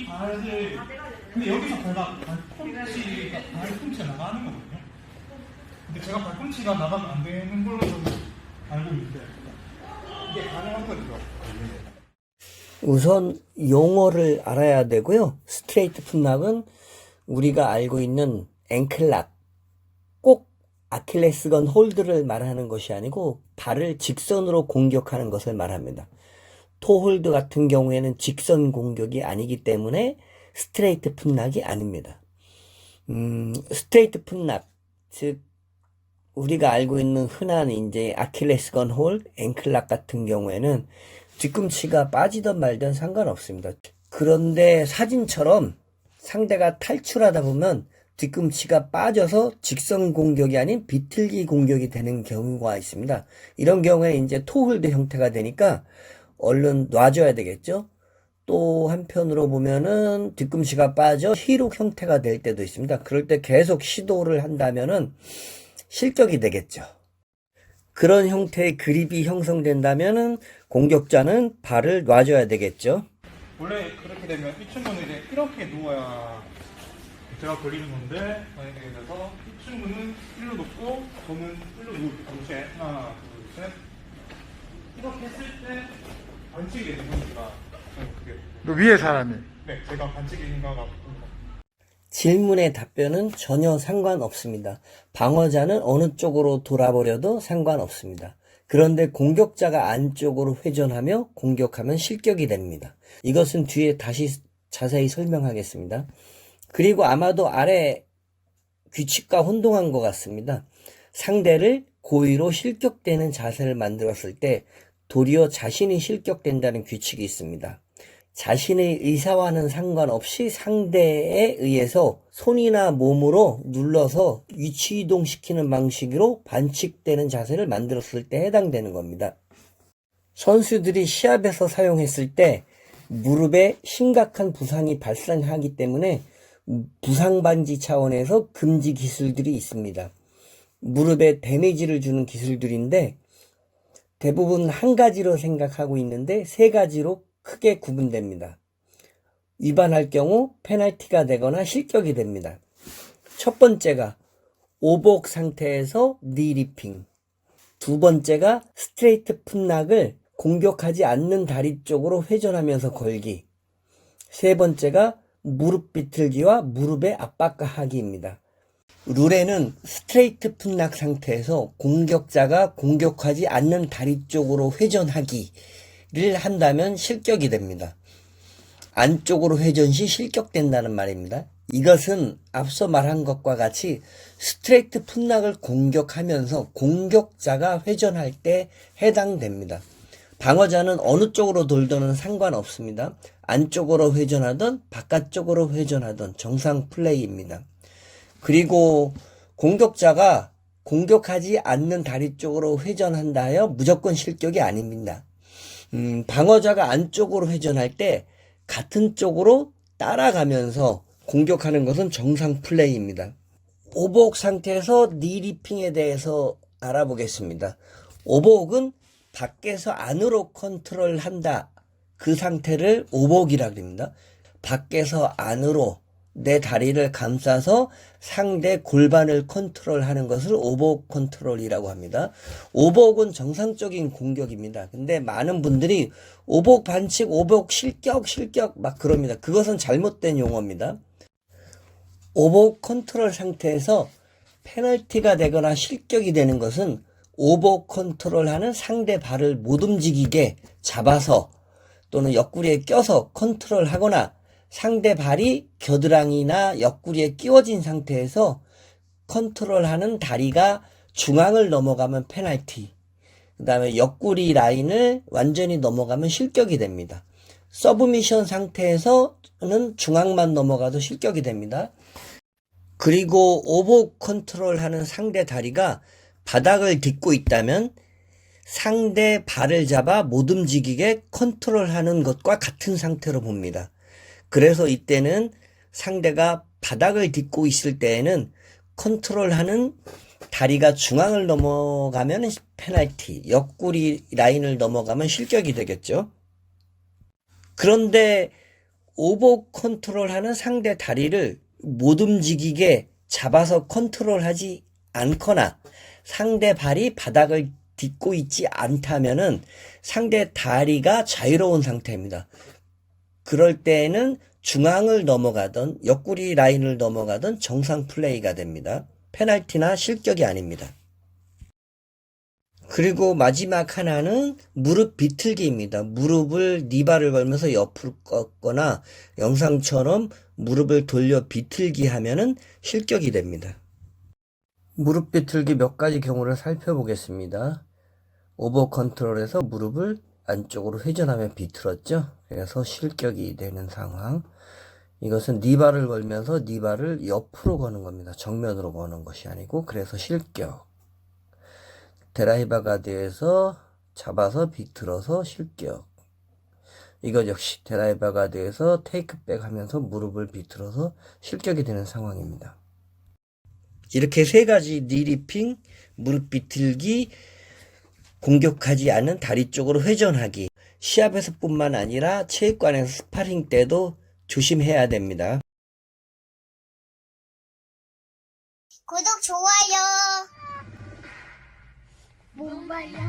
이 발을 근데 여기서 발가 발꿈치가 나가는 거거든요. 근데 제가 발꿈치가 나가면 안 되는 걸로 좀 알고 있는데 이게 가능한 거죠? 우선 용어를 알아야 되고요. 스트레이트 풋락은 우리가 알고 있는 앵클락, 꼭 아킬레스건 홀드를 말하는 것이 아니고 발을 직선으로 공격하는 것을 말합니다. 토홀드 같은 경우에는 직선 공격이 아니기 때문에 스트레이트 풋락이 아닙니다. 스트레이트 풋락, 즉 우리가 알고 있는 흔한 이제 아킬레스건 홀, 앵클락 같은 경우에는 뒤꿈치가 빠지던 말든 상관없습니다. 그런데 사진처럼 상대가 탈출하다 보면 뒤꿈치가 빠져서 직선 공격이 아닌 비틀기 공격이 되는 경우가 있습니다. 이런 경우에 이제 토홀드 형태가 되니까 얼른 놔줘야 되겠죠. 또 한편으로 보면은 뒤꿈치가 빠져 히룩 형태가 될 때도 있습니다. 그럴 때 계속 시도를 한다면은 실격이 되겠죠. 그런 형태의 그립이 형성된다면은 공격자는 발을 놔줘야 되겠죠. 원래 그렇게 되면 이 친구는 이제 이렇게 누워야 제가 걸리는 건데 만약에 그래서 이 친구는 일로 놓고 저는 일로 누울게요. 동시에 하나 둘 셋 이렇게 했을 때 반칙이 되는 겁니다. 그 위에 사람이. 네, 제가 반칙인가가 궁금합니다. 질문의 답변은 전혀 상관없습니다. 방어자는 어느 쪽으로 돌아버려도 상관없습니다. 그런데 공격자가 안쪽으로 회전하며 공격하면 실격이 됩니다. 이것은 뒤에 다시 자세히 설명하겠습니다. 그리고 아마도 아래 규칙과 혼동한 것 같습니다. 상대를 고의로 실격되는 자세를 만들었을 때 도리어 자신이 실격된다는 규칙이 있습니다. 자신의 의사와는 상관없이 상대에 의해서 손이나 몸으로 눌러서 위치 이동시키는 방식으로 반칙되는 자세를 만들었을 때 해당되는 겁니다. 선수들이 시합에서 사용했을 때 무릎에 심각한 부상이 발생하기 때문에 부상방지 차원에서 금지 기술들이 있습니다. 무릎에 데미지를 주는 기술들인데 대부분 한 가지로 생각하고 있는데 세 가지로 크게 구분됩니다. 위반할 경우 페널티가 되거나 실격이 됩니다. 첫 번째가 오복 상태에서 니리핑, 두 번째가 스트레이트 풋락을 공격하지 않는 다리 쪽으로 회전하면서 걸기, 세 번째가 무릎 비틀기와 무릎의 압박하기입니다. 룰에는 스트레이트 풋락 상태에서 공격자가 공격하지 않는 다리 쪽으로 회전하기를 한다면 실격이 됩니다. 안쪽으로 회전 시 실격된다는 말입니다. 이것은 앞서 말한 것과 같이 스트레이트 풋락을 공격하면서 공격자가 회전할 때 해당됩니다. 방어자는 어느 쪽으로 돌든 상관없습니다. 안쪽으로 회전하든 바깥쪽으로 회전하든 정상 플레이입니다. 그리고 공격자가 공격하지 않는 다리 쪽으로 회전한다 하여 무조건 실격이 아닙니다. 방어자가 안쪽으로 회전할 때 같은 쪽으로 따라가면서 공격하는 것은 정상 플레이입니다. 오복 상태에서 니리핑에 대해서 알아보겠습니다. 오복은 밖에서 안으로 컨트롤한다. 그 상태를 오복이라고 합니다. 밖에서 안으로 내 다리를 감싸서 상대 골반을 컨트롤하는 것을 오복 컨트롤이라고 합니다. 오복은 정상적인 공격입니다. 근데 많은 분들이 오복 반칙, 오복 실격 막 그럽니다. 그것은 잘못된 용어입니다. 오복 컨트롤 상태에서 페널티가 되거나 실격이 되는 것은 오복 컨트롤하는 상대 발을 못 움직이게 잡아서 또는 옆구리에 껴서 컨트롤하거나 상대 발이 겨드랑이나 옆구리에 끼워진 상태에서 컨트롤하는 다리가 중앙을 넘어가면 페널티, 그 다음에 옆구리 라인을 완전히 넘어가면 실격이 됩니다. 서브미션 상태에서는 중앙만 넘어가도 실격이 됩니다. 그리고 오복 컨트롤하는 상대 다리가 바닥을 딛고 있다면 상대 발을 잡아 못 움직이게 컨트롤하는 것과 같은 상태로 봅니다. 그래서 이때는 상대가 바닥을 딛고 있을 때에는 컨트롤하는 다리가 중앙을 넘어가면 페널티, 옆구리 라인을 넘어가면 실격이 되겠죠. 그런데 오버 컨트롤하는 상대 다리를 못 움직이게 잡아서 컨트롤하지 않거나 상대 발이 바닥을 딛고 있지 않다면은 상대 다리가 자유로운 상태입니다. 그럴 때에는 중앙을 넘어가던 옆구리 라인을 넘어가던 정상 플레이가 됩니다. 페널티나 실격이 아닙니다. 그리고 마지막 하나는 무릎 비틀기입니다. 무릎을 니발을 걸면서 옆으로 꺾거나 영상처럼 무릎을 돌려 비틀기 하면은 실격이 됩니다. 무릎 비틀기 몇 가지 경우를 살펴보겠습니다. 오버 컨트롤에서 무릎을 안쪽으로 회전하며 비틀었죠. 그래서 실격이 되는 상황. 이것은 니발을 걸면서 니발을 옆으로 거는 겁니다. 정면으로 거는 것이 아니고, 그래서 실격. 드라이버 가드에서 잡아서 비틀어서 실격. 이것 역시 드라이버 가드에서 테이크백 하면서 무릎을 비틀어서 실격이 되는 상황입니다. 이렇게 세 가지 니리핑, 무릎 비틀기, 공격하지 않은 다리 쪽으로 회전하기. 시합에서 뿐만 아니라 체육관에서 스파링 때도 조심해야 됩니다. 구독, 좋아요. 못 말려.